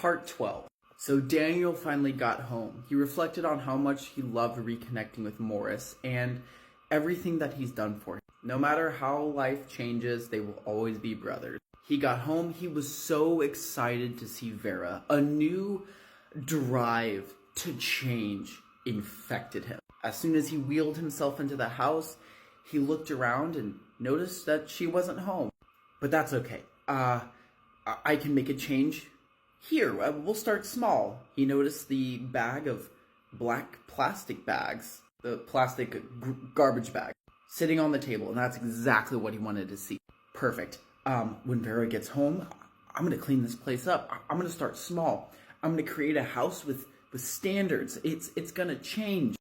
Part 12. So Daniel finally got home. He reflected on how much he loved reconnecting with Morris and everything that he's done for him. No matter how life changes, they will always be brothers. He got home, he was so excited to see Vera. A new drive to change infected him. As soon as he wheeled himself into the house, he looked around and noticed that she wasn't home. But that's okay. I can make a change here. We'll start small. He noticed the bag of black plastic bags, the plastic garbage bag, sitting on the table, and that's exactly what he wanted to see. Perfect. When Vera gets home, I'm gonna clean this place up. I'm gonna start small. I'm gonna create a house with standards. It's gonna change.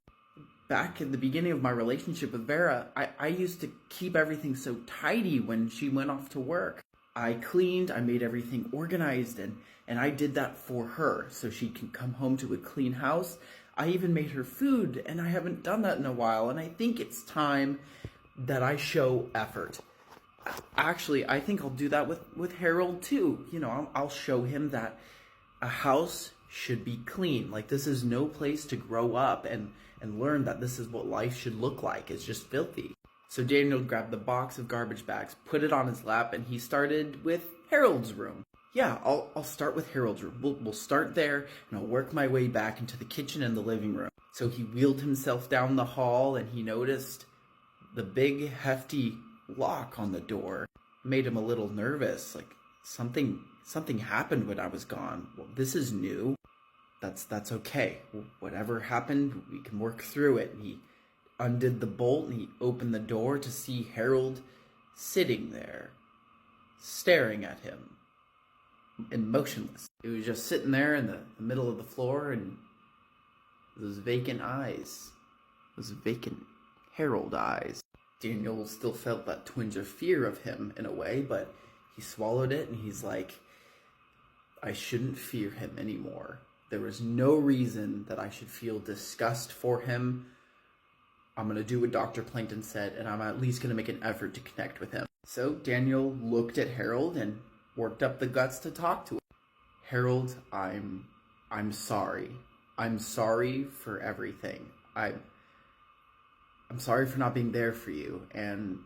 Back at the beginning of my relationship with Vera, I used to keep everything so tidy when she went off to work. I cleaned, I made everything organized, and I did that for her so she can come home to a clean house. I even made her food, and I haven't done that in a while, and I think it's time that I show effort. Actually, I think I'll do that with Harold too. You know, I'll show him that a house should be clean. Like, this is no place to grow up and learn that this is what life should look like. It's just filthy. So Daniel grabbed the box of garbage bags, put it on his lap, and he started with Harold's room. Yeah, I'll start with Harold's room. We'll start there, and I'll work my way back into the kitchen and the living room. So he wheeled himself down the hall, and he noticed the big, hefty lock on the door. It made him a little nervous, like something happened when I was gone. Well, this is new. That's okay. Whatever happened, we can work through it. And he undid the bolt and he opened the door to see Harold sitting there, staring at him, and motionless. He was just sitting there in the middle of the floor, and those vacant eyes, those vacant Harold eyes. Daniel still felt that twinge of fear of him in a way, but he swallowed it and he's like, I shouldn't fear him anymore. There was no reason that I should feel disgust for him. I'm going to do what Dr. Plankton said, and I'm at least going to make an effort to connect with him. So Daniel looked at Harold and worked up the guts to talk to him. Harold, I'm sorry. I'm sorry for everything. I'm sorry for not being there for you, and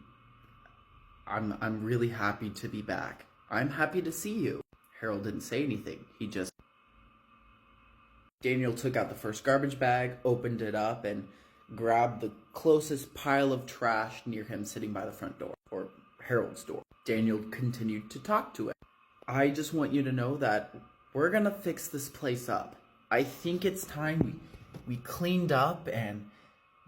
I'm really happy to be back. I'm happy to see you. Harold didn't say anything. Daniel took out the first garbage bag, opened it up, and grabbed the closest pile of trash near him sitting by the front door, or Harold's door. Daniel continued to talk to it. I just want you to know that we're gonna fix this place up. I think it's time we cleaned up, and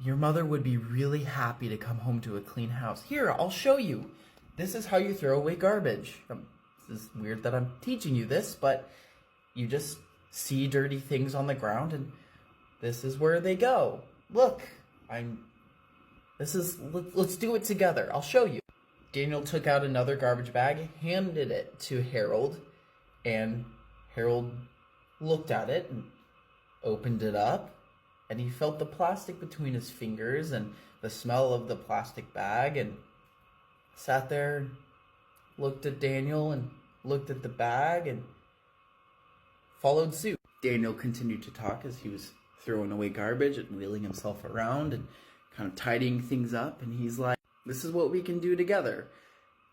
your mother would be really happy to come home to a clean house. Here, I'll show you. This is how you throw away garbage. This is weird that I'm teaching you this, but you just see dirty things on the ground, and this is where they go. Look, let's do it together. I'll show you. Daniel took out another garbage bag, handed it to Harold, and Harold looked at it and opened it up, and he felt the plastic between his fingers and the smell of the plastic bag, and sat there and looked at Daniel and looked at the bag and followed suit. Daniel continued to talk as he was throwing away garbage and wheeling himself around and kind of tidying things up, and he's like, this is what we can do together.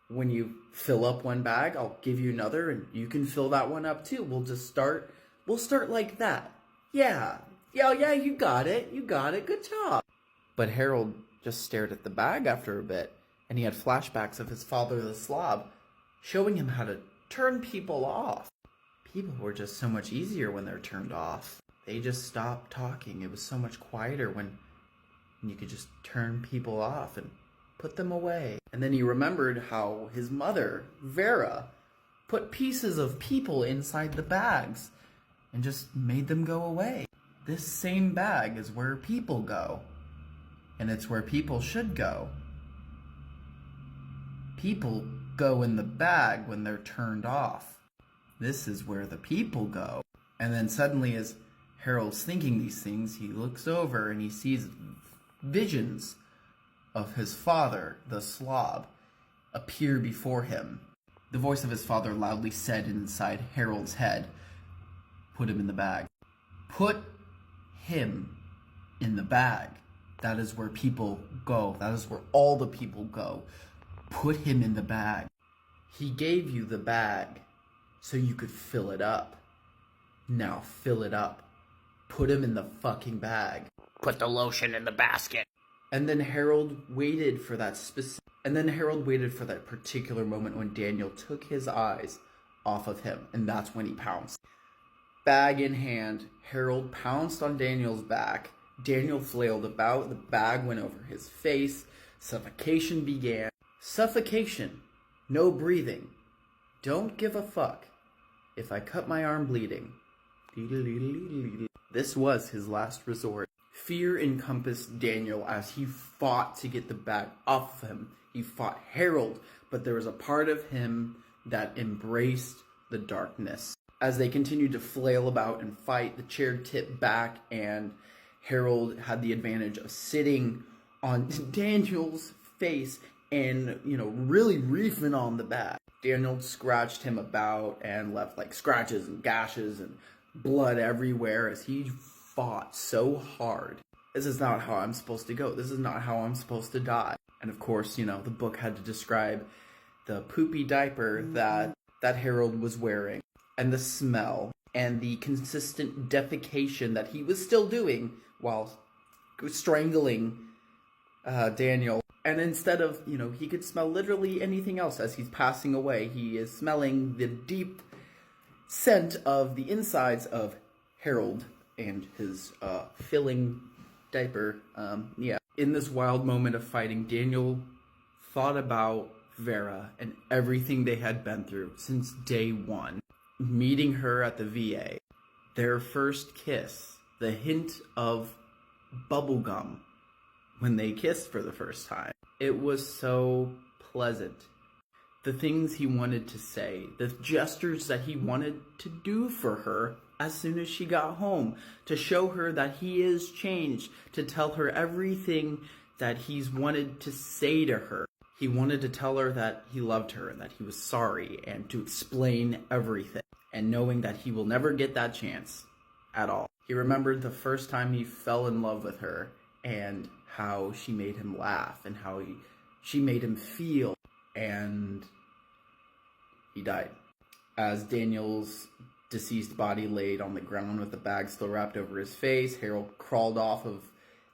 When you fill up one bag, I'll give you another, and you can fill that one up too. We'll start like that. Yeah, you got it, good job. But Harold just stared at the bag after a bit, and he had flashbacks of his father, the Slob, showing him how to turn people off. People were just so much easier when they're turned off. They just stopped talking. It was so much quieter when you could just turn people off and put them away. And then he remembered how his mother, Vera, put pieces of people inside the bags and just made them go away. This same bag is where people go, and it's where people should go. People go in the bag when they're turned off. This is where the people go. And then suddenly, as Harold's thinking these things, he looks over and he sees visions of his father, the Slob, appear before him. The voice of his father loudly said inside Harold's head, Put him in the bag. Put him in the bag. That is where people go. That is where all the people go. Put him in the bag. He gave you the bag so you could fill it up. Now fill it up. Put him in the fucking bag. Put the lotion in the basket. And then Harold waited for that particular moment when Daniel took his eyes off of him, and that's when he pounced. Bag in hand, Harold pounced on Daniel's back. Daniel flailed about, the bag went over his face, suffocation began. Suffocation, no breathing. Don't give a fuck if I cut my arm bleeding. This was his last resort. Fear encompassed Daniel as he fought to get the bag off of him. He fought Harold, but there was a part of him that embraced the darkness. As they continued to flail about and fight, the chair tipped back and Harold had the advantage of sitting on Daniel's face and, really reefing on the bag. Daniel scratched him about and left like scratches and gashes and blood everywhere as he fought so hard. This is not how I'm supposed to go. This is not how I'm supposed to die. And of course, the book had to describe the poopy diaper that Harold was wearing, and the smell, and the consistent defecation that he was still doing while strangling Daniel. And instead of, he could smell literally anything else as he's passing away, he is smelling the deep scent of the insides of Harold and his filling diaper. In this wild moment of fighting, Daniel thought about Vera and everything they had been through since day one. Meeting her at the VA, their first kiss, the hint of bubblegum when they kissed for the first time. It was so pleasant. The things he wanted to say, the gestures that he wanted to do for her as soon as she got home, to show her that he is changed, to tell her everything that he's wanted to say to her. He wanted to tell her that he loved her and that he was sorry, and to explain everything, and knowing that he will never get that chance at all. He remembered the first time he fell in love with her and how she made him laugh and how she made him feel, and he died. As Daniel's deceased body laid on the ground with the bag still wrapped over his face, Harold crawled off of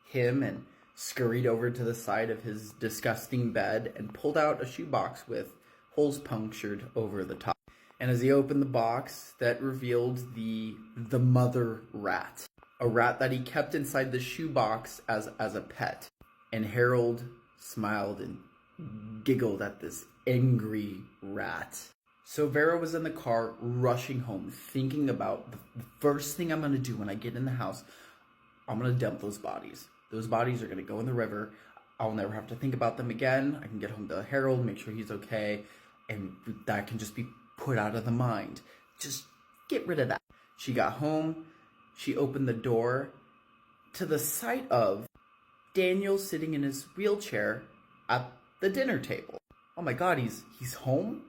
him and scurried over to the side of his disgusting bed and pulled out a shoebox with holes punctured over the top. And as he opened the box, that revealed the mother rat. A rat that he kept inside the shoebox as a pet. And Harold smiled and giggled at this angry rat. So Vera was in the car rushing home, thinking about the first thing I'm going to do when I get in the house. I'm going to dump those bodies. Those bodies are going to go in the river. I'll never have to think about them again. I can get home to Harold, make sure he's okay, and that can just be put out of the mind. Just get rid of that. She got home. She opened the door to the sight of Daniel sitting in his wheelchair at the dinner table. Oh my God, he's home?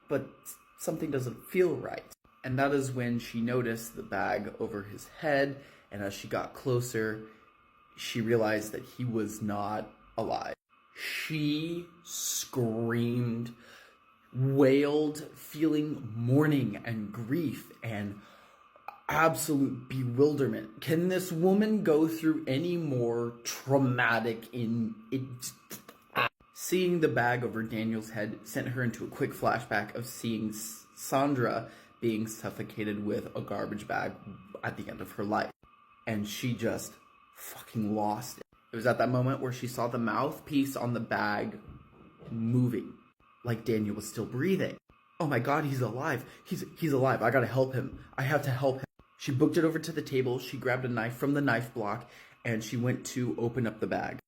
But something doesn't feel right. And that is when she noticed the bag over his head, and as she got closer, she realized that he was not alive. She screamed, wailed, feeling mourning and grief and absolute bewilderment. Can this woman go through any more traumatic Seeing the bag over Daniel's head sent her into a quick flashback of seeing Sandra being suffocated with a garbage bag at the end of her life. And she just fucking lost it. It was at that moment where she saw the mouthpiece on the bag moving, like Daniel was still breathing. Oh my God, he's alive. He's alive. I gotta help him. I have to help him. She booked it over to the table. She grabbed a knife from the knife block and she went to open up the bag.